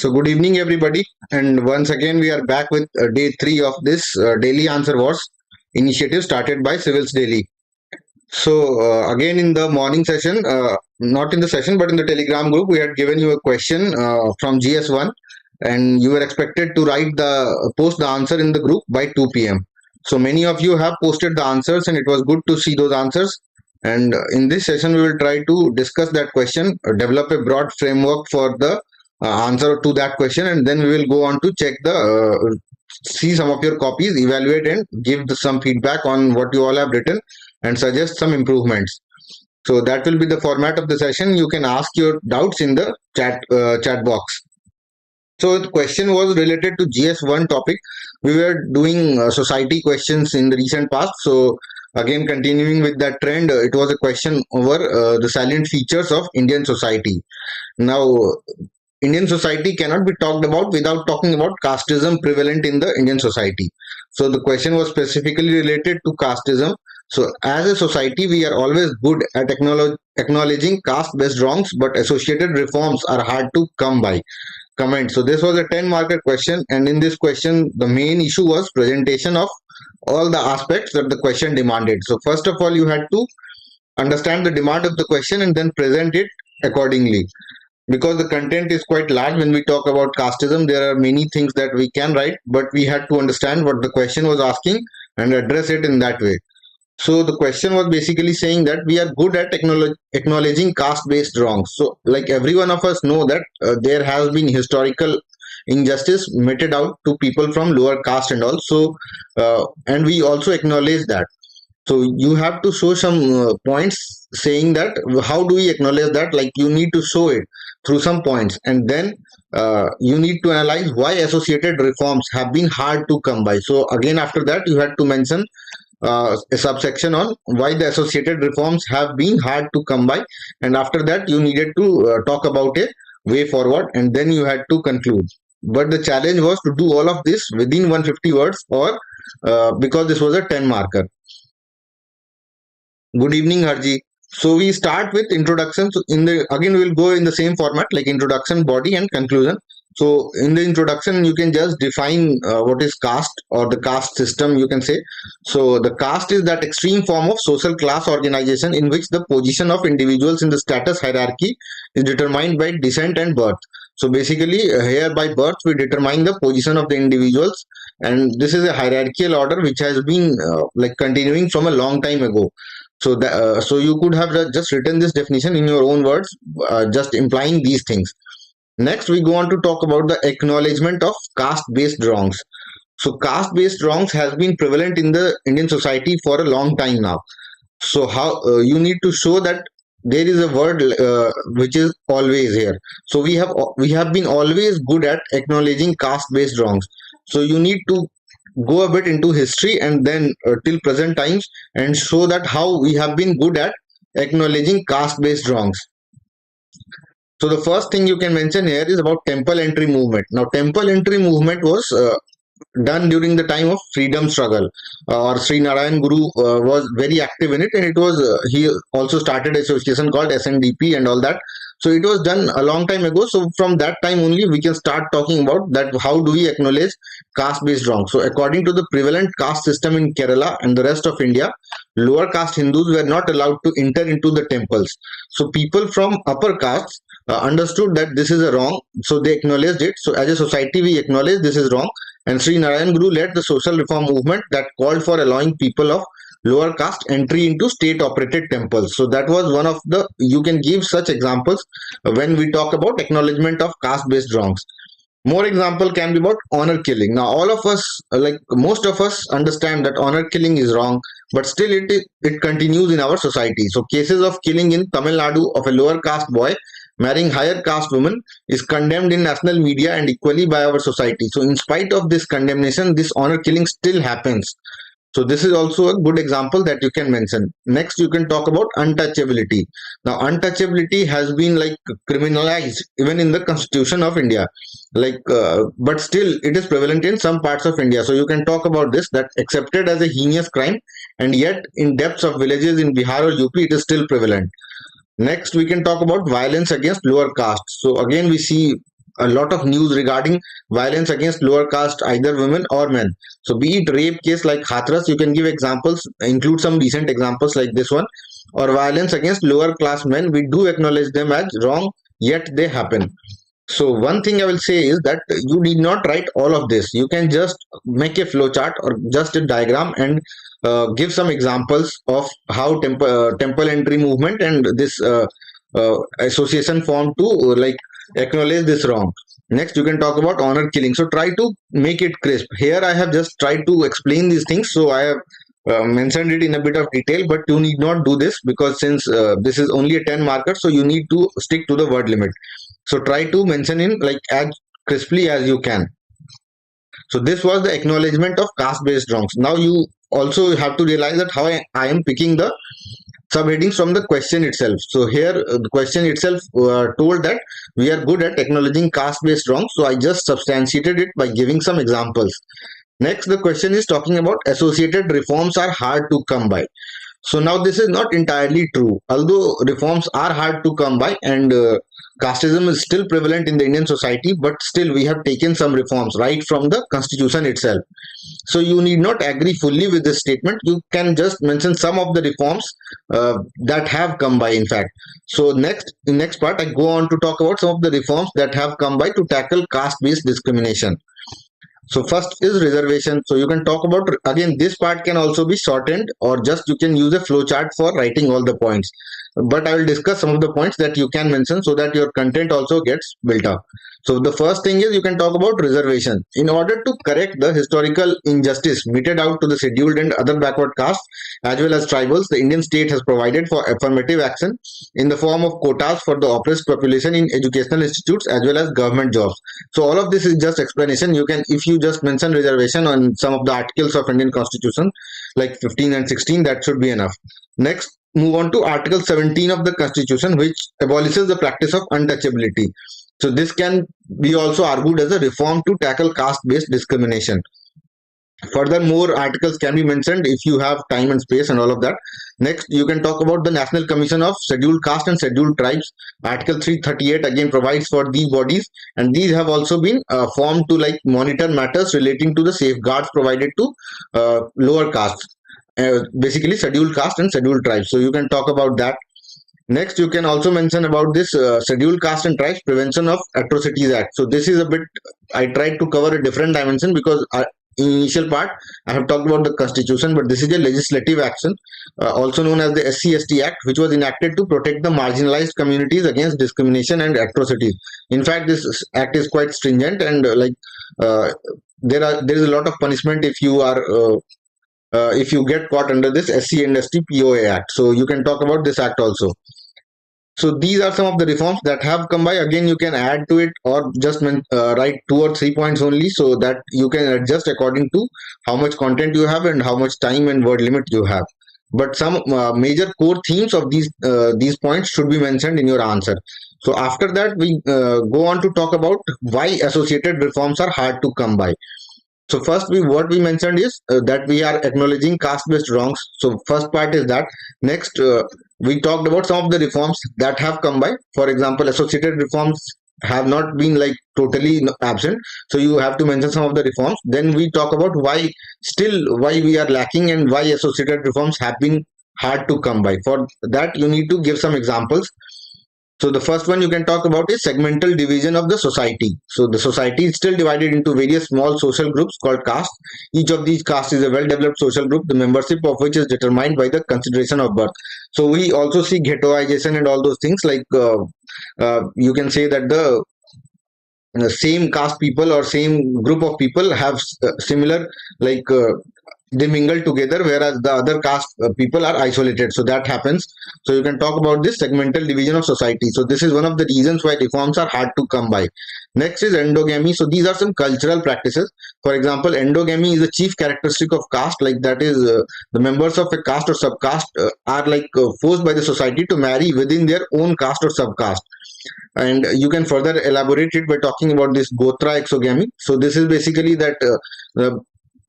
So good evening, everybody, and once again we are back with day three of this daily answer wars initiative started by Civils Daily. So again in the morning session, not in the session but in the Telegram group, we had given you a question from GS1, and you were expected to post the answer in the group by 2 p.m. So many of you have posted the answers, and it was good to see those answers. And in this session, we will try to discuss that question, develop a broad framework for the answer to that question, and then we will go on to check see some of your copies, evaluate, and give some feedback on what you all have written and suggest some improvements. So that will be the format of the session. You can ask your doubts in the chat box. So the question was related to GS1 topic. We were doing society questions in the recent past. So again, continuing with that trend, it was a question over the salient features of Indian society. Now, Indian society cannot be talked about without talking about casteism prevalent in the Indian society. So the question was specifically related to casteism. So as a society, we are always good at acknowledging caste-based wrongs, but associated reforms are hard to come by. Comment. So this was a 10-marker question, and in this question, the main issue was presentation of all the aspects that the question demanded. So first of all, you had to understand the demand of the question and then present it accordingly. Because the content is quite large when we talk about casteism, there are many things that we can write, but we had to understand what the question was asking and address it in that way. So the question was basically saying that we are good at acknowledging caste-based wrongs. So like every one of us know that there has been historical injustice meted out to people from lower caste and all. So and we also acknowledge that. So you have to show some points saying that how do we acknowledge that? Like you need to show it through some points, and then you need to analyze why associated reforms have been hard to come by. So again, after that, you had to mention a subsection on why the associated reforms have been hard to come by, and after that you needed to talk about a way forward, and then you had to conclude. But the challenge was to do all of this within 150 words, or because this was a 10 marker. Good evening, Harji. So we start with introduction. So again we will go in the same format like introduction, body, and conclusion. So in the introduction, you can just define what is caste or the caste system, you can say. So the caste is that extreme form of social class organization in which the position of individuals in the status hierarchy is determined by descent and birth. So basically, here by birth we determine the position of the individuals, and this is a hierarchical order which has been like continuing from a long time ago. So so you could have just written this definition in your own words, just implying these things. Next, we go on to talk about the acknowledgement of caste-based wrongs. So caste-based wrongs has been prevalent in the Indian society for a long time now. So how you need to show that there is a word which is always here. So we have been always good at acknowledging caste-based wrongs. So you need to go a bit into history and then till present times and show that how we have been good at acknowledging caste-based wrongs. So the first thing you can mention here is about temple entry movement. Now temple entry movement was done during the time of freedom struggle, or Sri Narayan Guru was very active in it, and it was he also started an association called SNDP and all that. So it was done a long time ago. So from that time only we can start talking about that how do we acknowledge caste-based wrongs. So according to the prevalent caste system in Kerala and the rest of India, lower caste Hindus were not allowed to enter into the temples. So people from upper castes understood that this is a wrong, so they acknowledged it. So as a society, we acknowledge this is wrong, and Sri Narayan Guru led the social reform movement that called for allowing people of lower caste entry into state-operated temples. So that was one of the, you can give such examples when we talk about acknowledgement of caste-based wrongs. More example can be about honor killing. Now all of us, like most of us, understand that honor killing is wrong, but still it continues in our society. So cases of killing in Tamil Nadu of a lower caste boy marrying higher caste women is condemned in national media and equally by our society. So in spite of this condemnation, this honor killing still happens. So this is also a good example that you can mention. Next, you can talk about untouchability. Now, untouchability has been like criminalized even in the Constitution of India, like, but still it is prevalent in some parts of India. So you can talk about this, that accepted as a heinous crime, and yet in depths of villages in Bihar or UP, it is still prevalent. Next, we can talk about violence against lower castes. So again, we see a lot of news regarding violence against lower caste, either women or men. So be it rape case like Hathras, you can give examples, include some recent examples like this one, or violence against lower class men. We do acknowledge them as wrong, yet they happen. So one thing I will say is that you need not write all of this. You can just make a flowchart or just a diagram and give some examples of how temple entry movement and this association formed to acknowledge this wrong. Next, you can talk about honor killing. So try to make it crisp. Here, I have just tried to explain these things. So I have mentioned it in a bit of detail, but you need not do this because since this is only a 10 marker, so you need to stick to the word limit. So try to mention in like as crisply as you can. So this was the acknowledgement of caste-based wrongs. Now you also have to realize that how I am picking the subheadings from the question itself. So here the question itself told that we are good at acknowledging caste-based wrongs. So I just substantiated it by giving some examples. Next, the question is talking about associated reforms are hard to come by. So now this is not entirely true. Although reforms are hard to come by and casteism is still prevalent in the Indian society, but still we have taken some reforms right from the constitution itself. So you need not agree fully with this statement. You can just mention some of the reforms that have come by, in fact. So in next part, I go on to talk about some of the reforms that have come by to tackle caste-based discrimination. So first is reservation. So you can talk about, again, this part can also be shortened or just you can use a flowchart for writing all the points. But I will discuss some of the points that you can mention so that your content also gets built up. So the first thing is you can talk about reservation. In order to correct the historical injustice meted out to the scheduled and other backward castes as well as tribals, the Indian state has provided for affirmative action in the form of quotas for the oppressed population in educational institutes as well as government jobs. So all of this is just explanation. You can, if you just mention reservation on some of the articles of Indian Constitution, like 15 and 16, that should be enough. Next, move on to Article 17 of the Constitution, which abolishes the practice of untouchability. So this can be also argued as a reform to tackle caste-based discrimination. Further, more articles can be mentioned if you have time and space and all of that. Next, you can talk about the National Commission of Scheduled Caste and Scheduled Tribes. Article 338 again provides for these bodies, and these have also been formed to like monitor matters relating to the safeguards provided to lower castes, basically scheduled caste and scheduled tribes. So you can talk about that. Next, you can also mention about this Scheduled Caste and Tribes Prevention of Atrocities Act. So this is a bit, I tried to cover a different dimension because in initial part, I have talked about the constitution, but this is a legislative action, also known as the SC/ST Act, which was enacted to protect the marginalized communities against discrimination and atrocities. In fact, this act is quite stringent and there is a lot of punishment if you are if you get caught under this SC and ST POA Act. So you can talk about this act also. So these are some of the reforms that have come by. Again, you can add to it or just write 2 or 3 points only so that you can adjust according to how much content you have and how much time and word limit you have. But some major core themes of these points should be mentioned in your answer. So after that, we go on to talk about why associated reforms are hard to come by. So first, what we mentioned is that we are acknowledging caste-based wrongs. So first part is that. Next, we talked about some of the reforms that have come by. For example, associated reforms have not been like totally absent. So you have to mention some of the reforms. Then we talk about why we are lacking and why associated reforms have been hard to come by. For that, you need to give some examples. So the first one you can talk about is segmental division of the society. So the society is still divided into various small social groups called castes. Each of these castes is a well-developed social group, the membership of which is determined by the consideration of birth. So we also see ghettoization and all those things like you can say that the same caste people or same group of people have similar like they mingle together, whereas the other caste people are isolated. So that happens. So you can talk about this segmental division of society. So this is one of the reasons why reforms are hard to come by. Next is endogamy. So these are some cultural practices. For example, endogamy is a chief characteristic of caste, like that is the members of a caste or subcaste are like forced by the society to marry within their own caste or subcaste. And you can further elaborate it by talking about this gotra exogamy. So this is basically that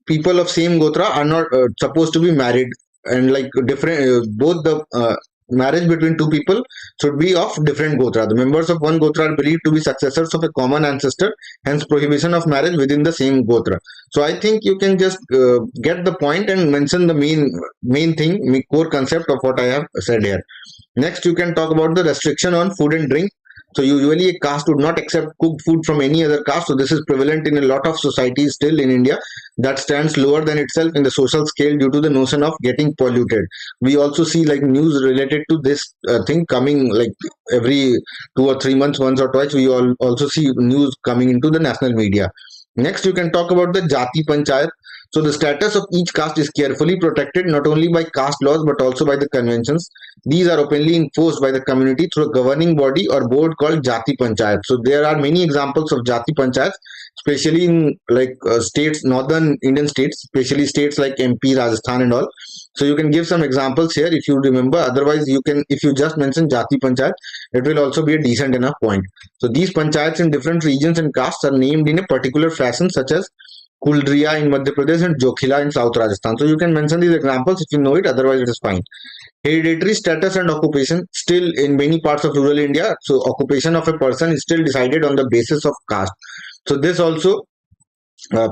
people of same gotra are not supposed to be married, and like different both the marriage between two people should be of different gotra. The members of one gotra are believed to be successors of a common ancestor, hence prohibition of marriage within the same gotra. So I think you can just get the point and mention the main thing, core concept of what I have said here. Next, you can talk about the restriction on food and drink. So usually a caste would not accept cooked food from any other caste. So this is prevalent in a lot of societies still in India, that stands lower than itself in the social scale due to the notion of getting polluted. We also see like news related to this thing coming like every 2 or 3 months, once or twice. We all also see news coming into the national media. Next, you can talk about the Jati Panchayat. So the status of each caste is carefully protected not only by caste laws but also by the conventions. These are openly enforced by the community through a governing body or board called Jati Panchayat. So there are many examples of Jati Panchayats, especially in like states, northern Indian states, especially states like MP, Rajasthan, and all. So you can give some examples here if you remember. Otherwise, you can, if you just mention Jati Panchayat, it will also be a decent enough point. So these panchayats in different regions and castes are named in a particular fashion, such as Kuldriya in Madhya Pradesh and Jokhila in South Rajasthan. So you can mention these examples if you know it, otherwise it is fine. Hereditary status and occupation, still in many parts of rural India, so occupation of a person is still decided on the basis of caste. So this also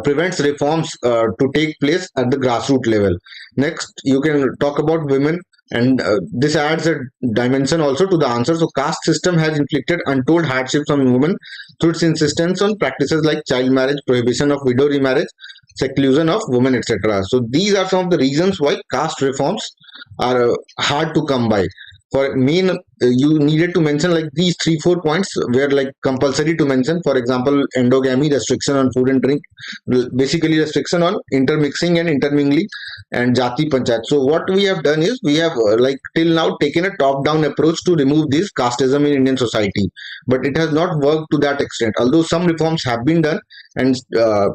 prevents reforms to take place at the grassroots level. Next, you can talk about women, and this adds a dimension also to the answer. So caste system has inflicted untold hardships on women through its insistence on practices like child marriage, prohibition of widow remarriage, seclusion of women, etc. So these are some of the reasons why caste reforms are hard to come by. For main, you needed to mention like these 3-4 points were like compulsory to mention. For example, endogamy, restriction on food and drink, basically restriction on intermixing and intermingling, and Jati Panchayat. So what we have done is we have like till now taken a top-down approach to remove this casteism in Indian society, but it has not worked to that extent. Although some reforms have been done, and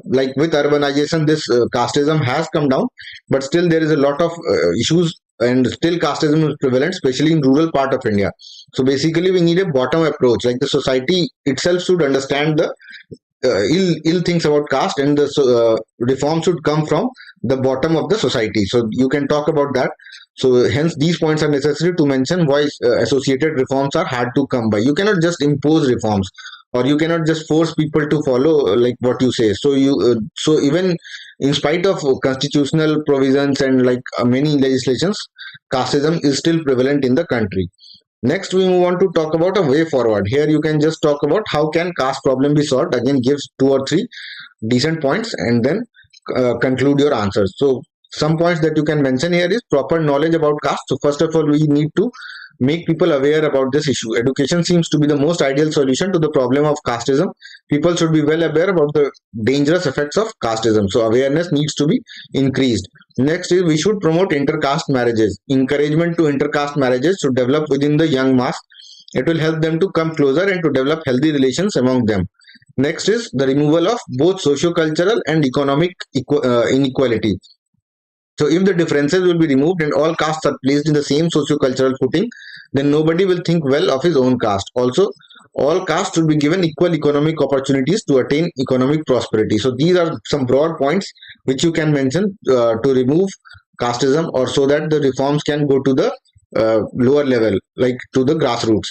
like with urbanization, this casteism has come down, but still there is a lot of issues, and still casteism is prevalent, especially in rural part of India. So basically, we need a bottom approach. Like the society itself should understand the ill things about caste, and the reform should come from the bottom of the society. So you can talk about that. So hence these points are necessary to mention why associated reforms are hard to come by. You cannot just impose reforms, or you cannot just force people to follow like what you say. So so even in spite of constitutional provisions and like many legislations, casteism is still prevalent in the country. Next, we move on to talk about a way forward. Here you can just talk about how can caste problem be solved. Again, gives 2 or 3 decent points, and then conclude your answers. So some points that you can mention here is proper knowledge about caste. So first of all, we need to make people aware about this issue. Education seems to be the most ideal solution to the problem of casteism. People should be well aware about the dangerous effects of casteism. So awareness needs to be increased. Next is we should promote intercaste marriages. Encouragement to intercaste marriages should develop within the young mass. It will help them to come closer and to develop healthy relations among them. Next is the removal of both socio-cultural and economic inequality. So if the differences will be removed and all castes are placed in the same socio-cultural footing, then nobody will think well of his own caste. Also, all castes should be given equal economic opportunities to attain economic prosperity. So these are some broad points which you can mention to remove casteism, or so that the reforms can go to the lower level, like to the grassroots.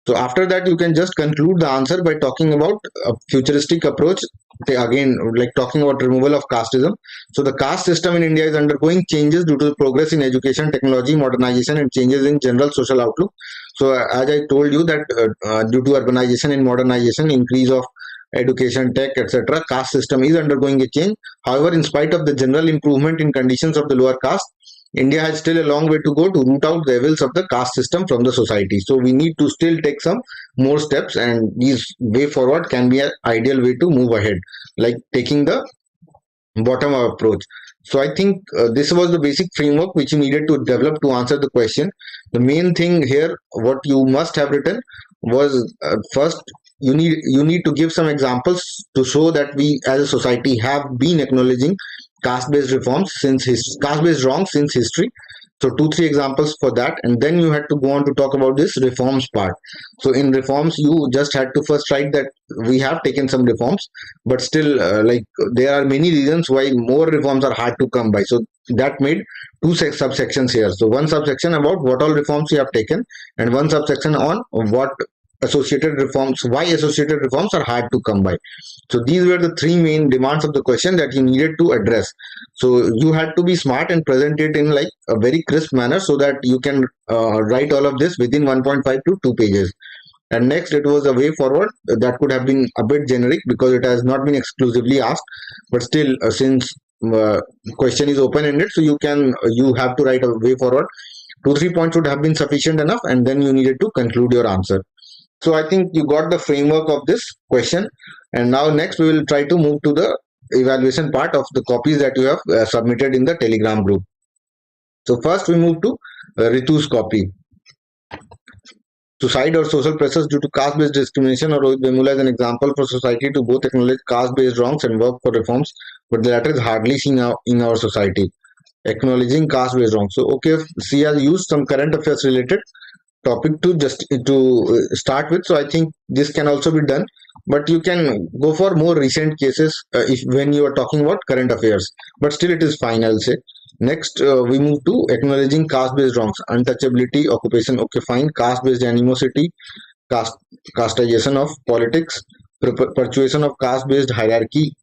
So after that, you can just conclude the answer by talking about a futuristic approach. Again, like talking about removal of casteism. So the caste system in India is undergoing changes due to the progress in education, technology, modernization, and changes in general social outlook. So as I told you that due to urbanization and modernization, increase of education, tech, etc., caste system is undergoing a change. However, in spite of the general improvement in conditions of the lower caste, India has still a long way to go to root out the evils of the caste system from the society. So we need to still take some more steps, and these way forward can be an ideal way to move ahead, like taking the bottom up approach. So I think this was the basic framework which you needed to develop to answer the question. The main thing here, what you must have written was first you need to give some examples to show that we as a society have been acknowledging caste-based reforms since caste-based wrongs since history. So two, three examples for that, and then you had to go on to talk about this reforms part. So in reforms, you just had to first write that we have taken some reforms, but still, like there are many reasons why more reforms are hard to come by. So that made two subsections here. So one subsection about what all reforms you have taken, and one subsection on what associated reforms, why associated reforms are hard to come by. So these were the three main demands of the question that you needed to address. So you had to be smart and present it in like a very crisp manner so that you can write all of this within 1.5 to 2 pages. And next, it was a way forward that could have been a bit generic because it has not been exclusively asked, but still, since question is open ended, so you have to write a way forward. 2 3 points would have been sufficient enough, and then you needed to conclude your answer. So I think you got the framework of this question. And now next we will try to move to the evaluation part of the copies that you have submitted in the Telegram group. So first we move to Ritu's copy. Suicide or social pressures due to caste-based discrimination or Rohit Vemula is an example for society to both acknowledge caste-based wrongs and work for reforms, but the latter is hardly seen in our society. Acknowledging caste-based wrongs. So okay, she has used some current affairs related topic to just to start with, so I think this can also be done, but you can go for more recent cases if when you are talking about current affairs, but still it is fine, I'll say. Next, we move to acknowledging caste-based wrongs. Untouchability, occupation, okay, fine. Caste-based animosity, caste casteization of politics, perpetuation of caste-based hierarchy,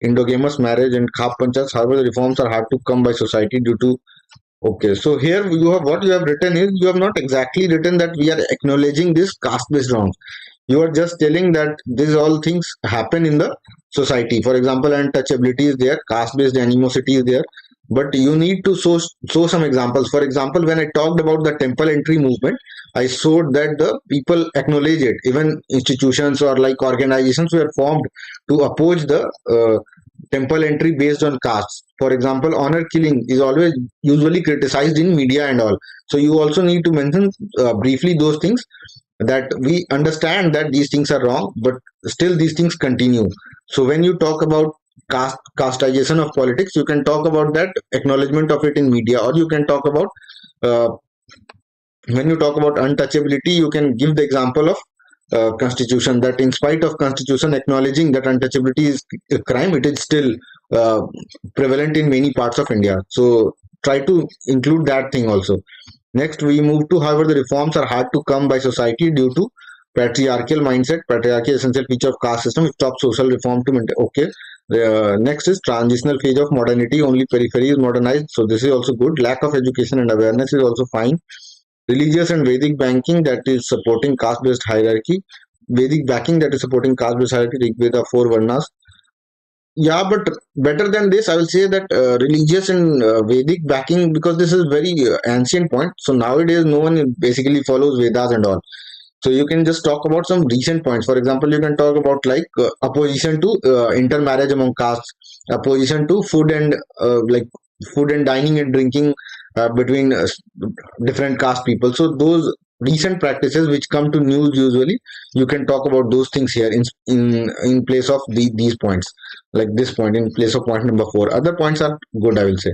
endogamous marriage, and khap panchayats. However, the reforms are hard to come by society due to. Okay, so here you have what you have written is you have not exactly written that we are acknowledging this caste-based wrongs. You are just telling that these all things happen in the society. For example, untouchability is there, caste-based animosity is there, but you need to show some examples. For example, when I talked about the temple entry movement, I showed that the people acknowledge it. Even institutions or like organizations were formed to oppose the temple entry based on caste. For example, honor killing is always usually criticized in media and all. So you also need to mention briefly those things, that we understand that these things are wrong, but still these things continue. So when you talk about casteization of politics, you can talk about that acknowledgement of it in media, or you can talk about uh, when you talk about untouchability, you can give the example of constitution, that in spite of constitution acknowledging that untouchability is a crime, it is still uh, prevalent in many parts of India. So try to include that thing also. Next, we move to however the reforms are hard to come by society due to patriarchal mindset. Patriarchy is essential feature of caste system which stops social reform to maintain. Okay. Next is transitional phase of modernity. Only periphery is modernized. So this is also good. Lack of education and awareness is also fine. Religious and Vedic banking that is supporting caste-based hierarchy. Vedic backing that is supporting caste-based hierarchy. Rig Veda 4 Varnas. Yeah, but better than this, I will say that religious and Vedic backing, because this is very ancient point. So nowadays, no one basically follows Vedas and all. So you can just talk about some recent points. For example, you can talk about like opposition to intermarriage among castes, opposition to food and dining and drinking between different caste people. So those recent practices which come to news usually, you can talk about those things here in place of these points, like this point in place of point number 4. Other points are good, I will say.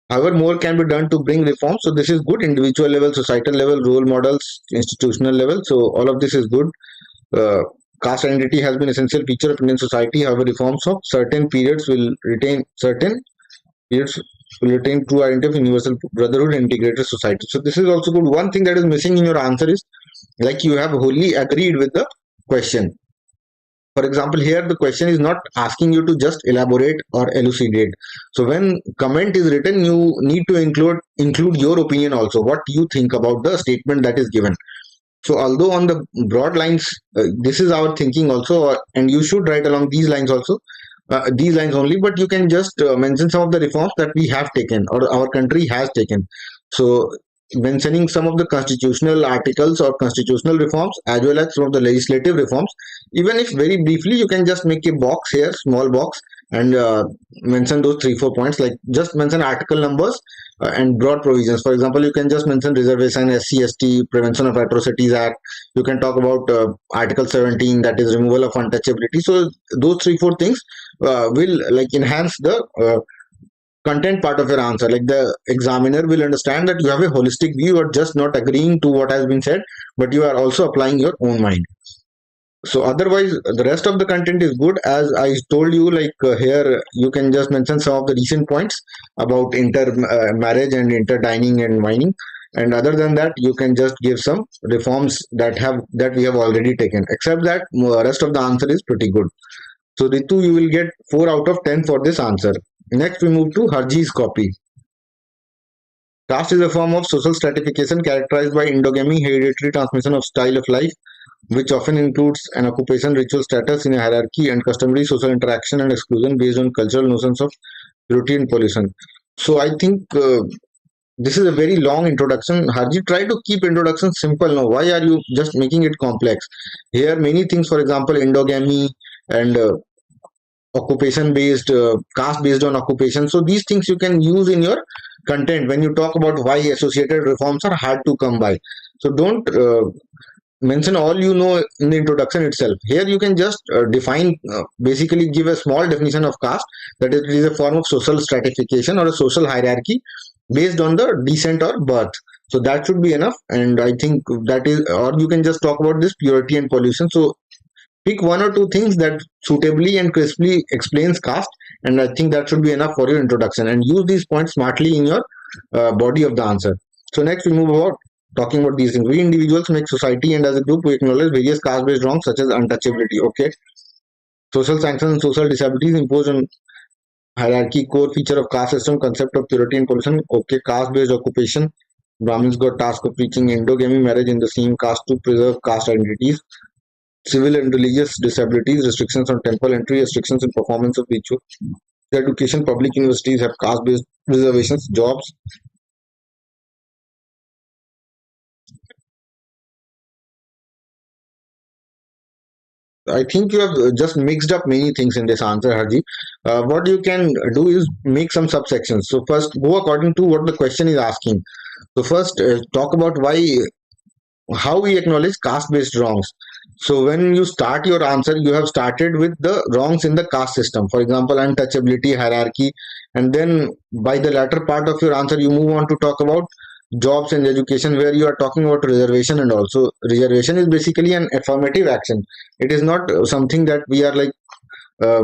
However, more can be done to bring reforms. So this is good. Individual level, societal level, role models, institutional level. So all of this is good. Uh, Caste identity has been essential feature of Indian society. However, reforms of certain periods will retain true identity of universal brotherhood and integrated society. So this is also good. One thing that is missing in your answer is like you have wholly agreed with the question. For example, here the question is not asking you to just elaborate or elucidate. So when comment is written, you need to include your opinion also, what you think about the statement that is given. So although on the broad lines, this is our thinking also, and you should write along these lines also, these lines only, but you can just mention some of the reforms that we have taken or our country has taken. So mentioning some of the constitutional articles or constitutional reforms as well as some of the legislative reforms, even if very briefly, you can just make a box here, small box, and mention those 3 4 points, like just mention article numbers and broad provisions. For example, you can just mention reservation, SC/ST, prevention of atrocities act. You can talk about article 17, that is removal of untouchability. So those 3 4 things will like enhance the content part of your answer. Like the examiner will understand that you have a holistic view. You are just not agreeing to what has been said, but you are also applying your own mind. So otherwise, the rest of the content is good. As I told you, like here, you can just mention some of the recent points about inter marriage and inter dining and mining. And other than that, you can just give some reforms that we have already taken. Except that, rest of the answer is pretty good. So Ritu, you will get 4 out of 10 for this answer. Next, we move to Harji's copy. Caste is a form of social stratification characterized by endogamy, hereditary transmission of style of life, which often includes an occupation, ritual status in a hierarchy, and customary social interaction and exclusion based on cultural notions of purity and pollution. So I think this is a very long introduction. Harji, try to keep introduction simple now. Why are you just making it complex? Here, many things, for example, endogamy and occupation based, caste based on occupation. So these things you can use in your content when you talk about why associated reforms are hard to come by. So don't mention all you know in the introduction itself. Here you can just define, basically give a small definition of caste, that it is a form of social stratification or a social hierarchy based on the descent or birth. So that should be enough. And I think that is, or you can just talk about this purity and pollution. So pick 1 or 2 things that suitably and crisply explains caste, and I think that should be enough for your introduction. And use these points smartly in your body of the answer. So next we move about talking about these things. We individuals make society, and as a group we acknowledge various caste-based wrongs such as untouchability. Okay, social sanctions and social disabilities imposed on hierarchy, core feature of caste system, concept of purity and pollution. Okay, caste-based occupation. Brahmins got task of preaching endogamy, marriage in the same caste to preserve caste identities. Civil and religious disabilities, restrictions on temple entry, restrictions in performance of ritual. Education, public universities have caste-based reservations, jobs. I think you have just mixed up many things in this answer, Harji. What you can do is make some subsections. So first, go according to what the question is asking. So first, talk about how we acknowledge caste-based wrongs. So when you start your answer, you have started with the wrongs in the caste system. For example, untouchability, hierarchy, and then by the latter part of your answer, you move on to talk about jobs and education, where you are talking about reservation. And also reservation is basically an affirmative action. It is not something that we are like uh,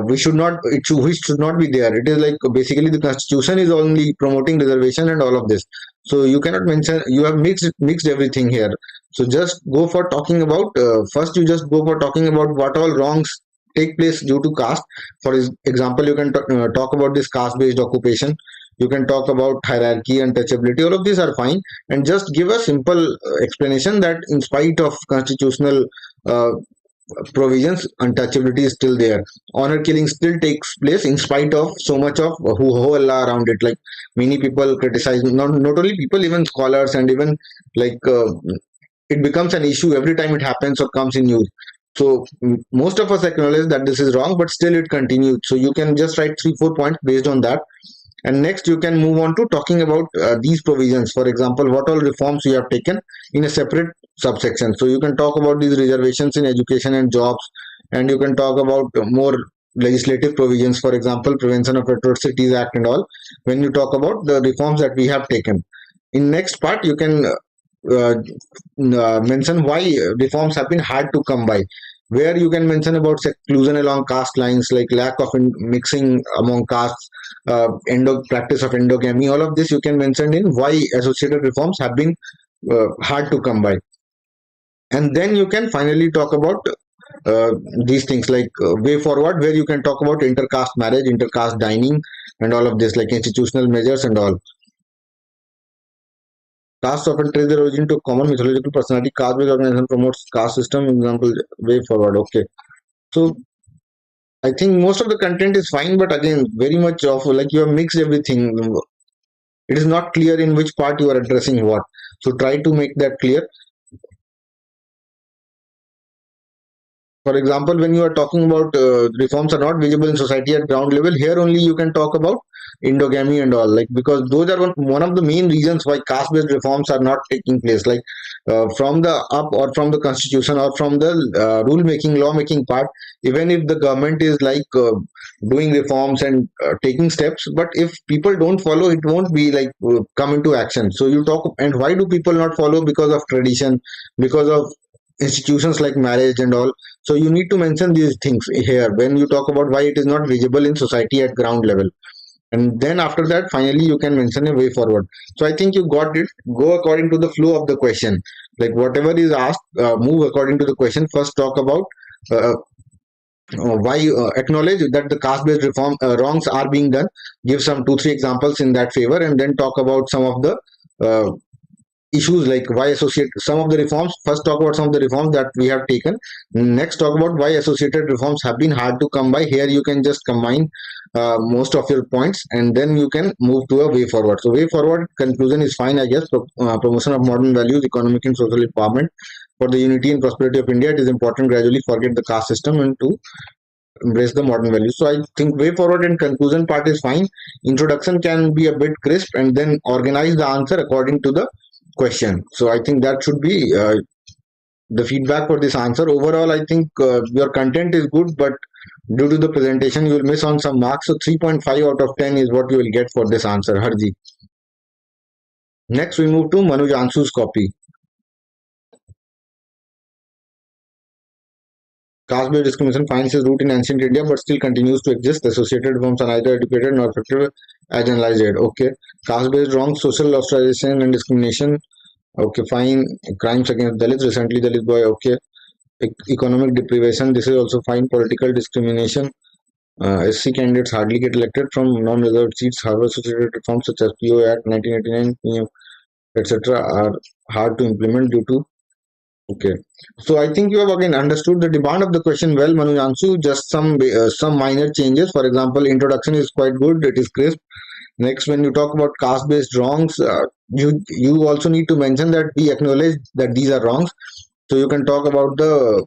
we should not, which should not be there. It is like basically the constitution is only promoting reservation and all of this. So you cannot mention, you have mixed everything here. So just go for talking about, first you just go for talking about what all wrongs take place due to caste. For example, you can talk about this caste based occupation. You can talk about hierarchy and touchability. All of these are fine, and just give a simple explanation that in spite of constitutional uh, provisions, untouchability is still there. Honor killing still takes place in spite of so much of hoo-ha around it. Like many people criticize, not only people, even scholars, and even like it becomes an issue every time it happens or comes in news. So most of us acknowledge that this is wrong, but still it continues. So you can just write 3 4 points based on that. And next you can move on to talking about these provisions. For example, what all reforms you have taken in a separate subsection. So you can talk about these reservations in education and jobs, and you can talk about more legislative provisions, for example, prevention of atrocities act and all, when you talk about the reforms that we have taken. In next part you can uh, mention why reforms have been hard to come by, where you can mention about seclusion along caste lines, like lack of mixing among castes, practice of endogamy. All of this you can mention in why associated reforms have been hard to come by. And then you can finally talk about uh, these things like way forward, where you can talk about intercaste marriage, intercaste dining, and all of this, like institutional measures and all. Castes often trace their origin to a common mythological personality. Caste-based organization promotes caste system. Example, way forward. Okay. So I think most of the content is fine, but again, very much of like you have mixed everything. It is not clear in which part you are addressing what. So try to make that clear. For example, when you are talking about reforms are not visible in society at ground level, here only you can talk about endogamy and all, like, because those are one of the main reasons why caste-based reforms are not taking place, like from the up or from the constitution or from the rule making, law making part. Even if the government is like doing reforms and taking steps, but if people don't follow, it won't be like come into action. So you talk, and why do people not follow? Because of tradition, because of institutions like marriage and all. So you need to mention these things here when you talk about why it is not visible in society at ground level. And then after that, finally, you can mention a way forward. So I think you got it. Go according to the flow of the question. Like whatever is asked, move according to the question. First, talk about uh, why acknowledge that the caste-based reform wrongs are being done. Give some 2 3 examples in that favor, and then talk about some of the uh, issues, like why associate some of the reforms. First, talk about some of the reforms that we have taken. Next, talk about why associated reforms have been hard to come by. Here you can just combine most of your points, and then you can move to a way forward. So way forward conclusion is fine, I guess. Promotion of modern values, economic and social empowerment for the unity and prosperity of India. It is important gradually forget the caste system and to embrace the modern values. So I think way forward and conclusion part is fine. Introduction can be a bit crisp, and then organize the answer according to the question. So I think that should be the feedback for this answer. Overall, I think your content is good, but due to the presentation, you will miss on some marks. So 3.5 out of 10 is what you will get for this answer, Harji. Next, we move to Manuj Ansu's copy. Caste-based discrimination finds its root in ancient India, but still continues to exist. Associated reforms are neither educated nor effective as analyzed. Okay. Caste-based wrongs, social ostracization and discrimination. Okay, fine. Crimes against Dalits. Recently, Dalit boy. Okay. Economic deprivation. This is also fine. Political discrimination. SC candidates hardly get elected from non-reserved seats. However, associated reforms such as PO Act 1989, etc., are hard to implement due to. Okay, so I think you have again understood the demand of the question well, Manu Jansu. Just some minor changes. For example, introduction is quite good. It is crisp. Next, when you talk about caste-based wrongs, you also need to mention that we acknowledge that these are wrongs. So you can talk about the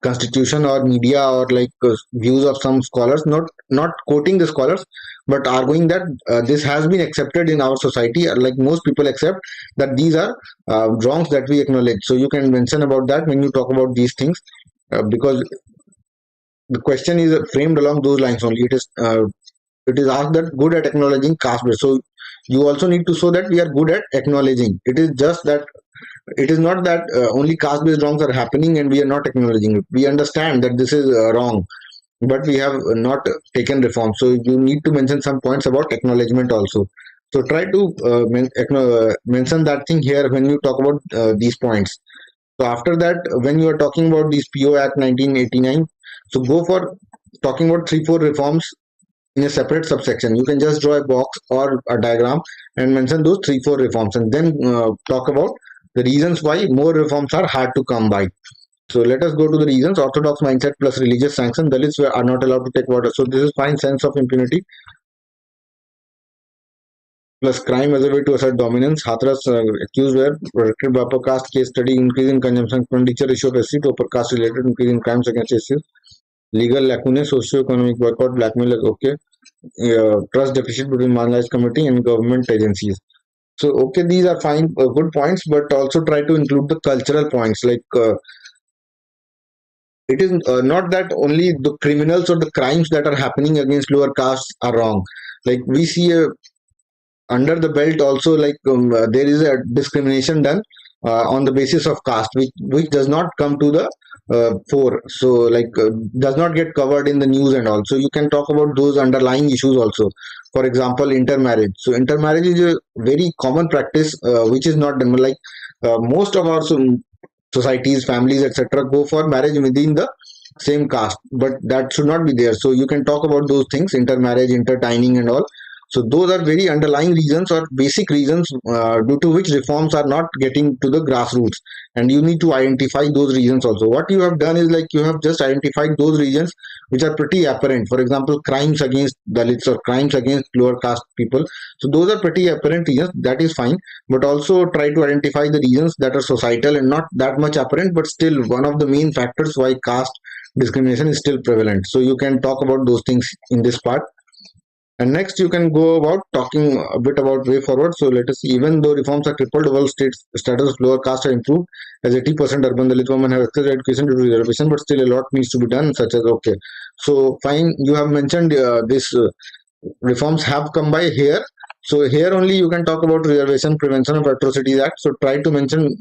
constitution or media or like views of some scholars, not quoting the scholars, but arguing that this has been accepted in our society. Like most people accept that these are wrongs that we acknowledge. So you can mention about that when you talk about these things, because the question is framed along those lines only. It is asked that good at acknowledging caste based. So you also need to show that we are good at acknowledging. It is just that it is not that only caste based wrongs are happening and we are not acknowledging it. We understand that this is wrong, but we have not taken reform. So you need to mention some points about acknowledgement also. So try to mention that thing here when you talk about these points. So after that, when you are talking about this PO Act 1989, so go for talking about 3 4 reforms in a separate subsection. You can just draw a box or a diagram and mention those 3 4 reforms, and then talk about the reasons why more reforms are hard to come by. So let us go to the reasons. Orthodox mindset plus religious sanction. Dalits are not allowed to take water. So this is fine. Sense of impunity plus crime as a way to assert dominance. Hathras accused were protected by upper caste. Case study increase in consumption expenditure ratio of SC to upper caste related increase in crimes against SC. Legal lacunae, socio-economic boycott, blackmail. Okay. Trust deficit between marginalized community and government agencies. So okay, these are fine, good points, but also try to include the cultural points. Like it is not that only the criminals or the crimes that are happening against lower castes are wrong. Like we see under the belt also, like there is a discrimination done on the basis of caste, which does not come to the fore. So like does not get covered in the news and all. So you can talk about those underlying issues also. For example, intermarriage. So intermarriage is a very common practice which is not done. Like most of our societies, families, etc., go for marriage within the same caste, but that should not be there. So you can talk about those things, intermarriage, intertwining, and all. So those are very underlying reasons or basic reasons due to which reforms are not getting to the grassroots, and you need to identify those reasons also. What you have done is like you have just identified those reasons which are pretty apparent. For example, crimes against Dalits or crimes against lower caste people. So those are pretty apparent reasons. That is fine, but also try to identify the reasons that are societal and not that much apparent, but still one of the main factors why caste discrimination is still prevalent. So you can talk about those things in this part. And next, you can go about talking a bit about way forward. So let us see. Even though reforms are crippled, overall status of lower caste have improved, as 80% urban Dalit women have access to education due to reservation, but still a lot needs to be done. Such as okay, so fine. You have mentioned this reforms have come by here. So here only you can talk about Reservation Prevention of Atrocities Act. So try to mention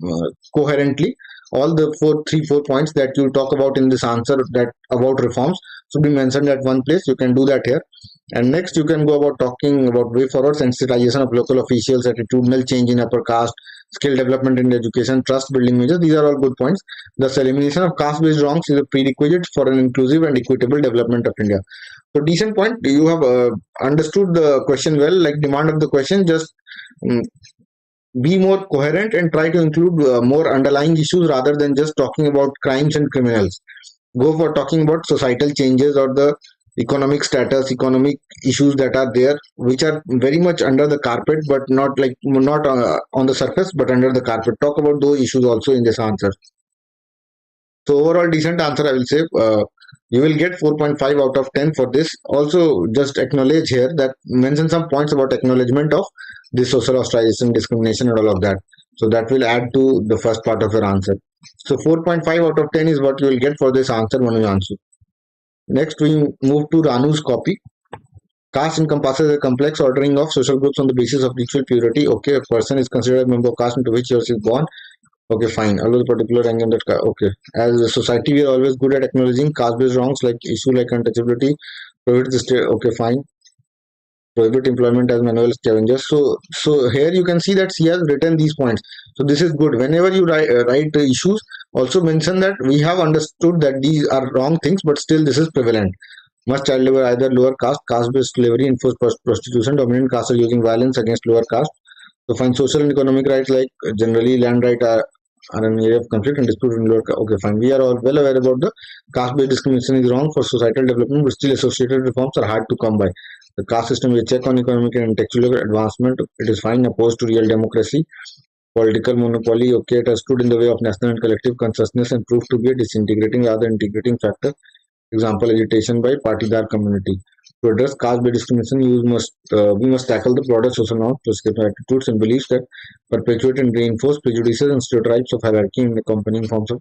coherently all the three, 4 points that you talk about in this answer that about reforms should be mentioned at one place. You can do that here. And next, you can go about talking about way forward sensitization of local officials, attitudinal change in upper caste, skill development in education, trust building measures. These are all good points. Thus, elimination of caste-based wrongs is a prerequisite for an inclusive and equitable development of India. So, decent point. You have understood the question well, like demand of the question. Just um, be more coherent and try to include more underlying issues rather than just talking about crimes and criminals. Go for talking about societal changes or the economic status, economic issues that are there, which are very much under the carpet, but not on the surface, but under the carpet. Talk about those issues also in this answer. So overall, decent answer, I will say. You will get 4.5 out of 10 for this. Also, just acknowledge here that mention some points about acknowledgement of this social ostracization, discrimination, and all of that. So that will add to the first part of your answer. So 4.5 out of 10 is what you will get for this answer, Manu Ansu. Next, we move to Ranu's copy. Caste encompasses a complex ordering of social groups on the basis of ritual purity. Okay, a person is considered a member of caste into which he or she is born. Okay, fine. Always particular rank in that. Okay, as a society, we are always good at acknowledging caste-based wrongs like issue like untouchability. Prohibit the state. Okay, fine. Prohibit employment as manual scavengers. So here you can see that she has written these points. So this is good. Whenever you write issues, also mention that we have understood that these are wrong things, but still this is prevalent. Must child labor either lower caste, caste-based slavery, enforced prostitution, dominant caste are using violence against lower caste. So find social and economic rights like generally land right are an area of conflict and dispute in lower caste. Okay, fine. We are all well aware about the caste-based discrimination is wrong for societal development, but still associated reforms are hard to come by. The caste system is a check on economic and intellectual advancement. It is fine, opposed to real democracy. Political monopoly, okay, it has stood in the way of national and collective consciousness and proved to be a disintegrating rather integrating factor. Example, agitation by partidar community. To address caste-based discrimination, we must tackle the broader social norms, prescriptive attitudes, and beliefs that perpetuate and reinforce prejudices and stereotypes of hierarchy and accompanying forms of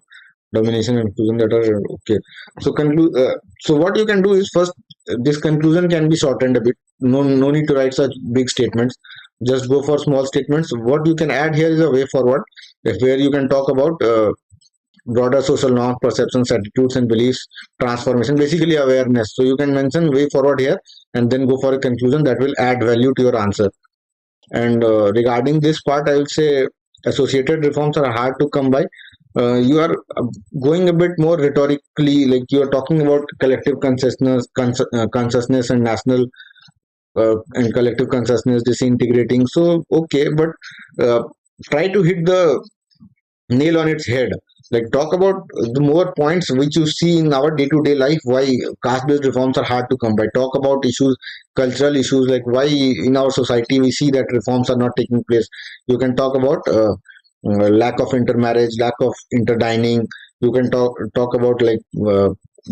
domination and inclusion that are okay. So conclude. So what you can do is first, this conclusion can be shortened a bit. No need to write such big statements. Just go for small statements. What you can add here is a way forward, where you can talk about broader social norms, perceptions, attitudes, and beliefs, transformation, basically awareness. So you can mention way forward here and then go for a conclusion that will add value to your answer. And regarding this part, I will say associated reforms are hard to come by. You are going a bit more rhetorically, like you are talking about collective consciousness and national and collective consciousness disintegrating. So okay, but try to hit the nail on its head. Like talk about the more points which you see in our day-to-day life, why caste-based reforms are hard to come by. Talk about issues, cultural issues, like why in our society we see that reforms are not taking place. You can talk about lack of intermarriage, lack of interdining. You can talk about like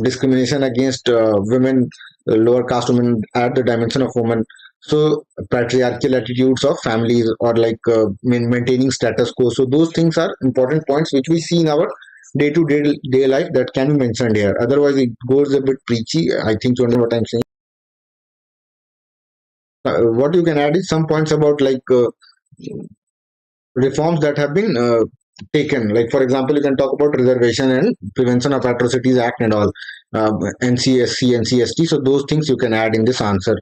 discrimination against women, lower caste women at the dimension of women. So patriarchal attitudes of families or like maintaining status quo. So those things are important points which we see in our day life that can be mentioned here. Otherwise, it goes a bit preachy. I think you understand what I'm saying. What you can add is some points about like reforms that have been taken. Like for example, you can talk about Reservation and Prevention of Atrocities Act and all, NCSC, NCST. So those things you can add in this answer.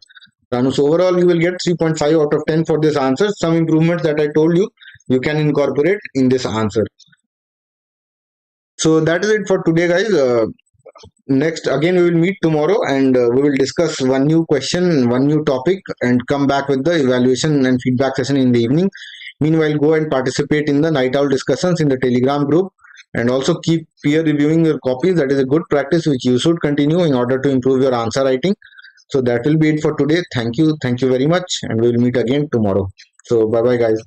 So overall, you will get 3.5 out of 10 for this answer. Some improvements that I told you, you can incorporate in this answer. So that is it for today, guys. next again we will meet tomorrow, and we will discuss one new question, one new topic, and come back with the evaluation and feedback session in the evening. Meanwhile, go and participate in the night owl discussions in the Telegram group, and also keep peer reviewing your copies. That is a good practice which you should continue in order to improve your answer writing. So that will be it for today. Thank you very much, and we will meet again tomorrow. So bye bye guys.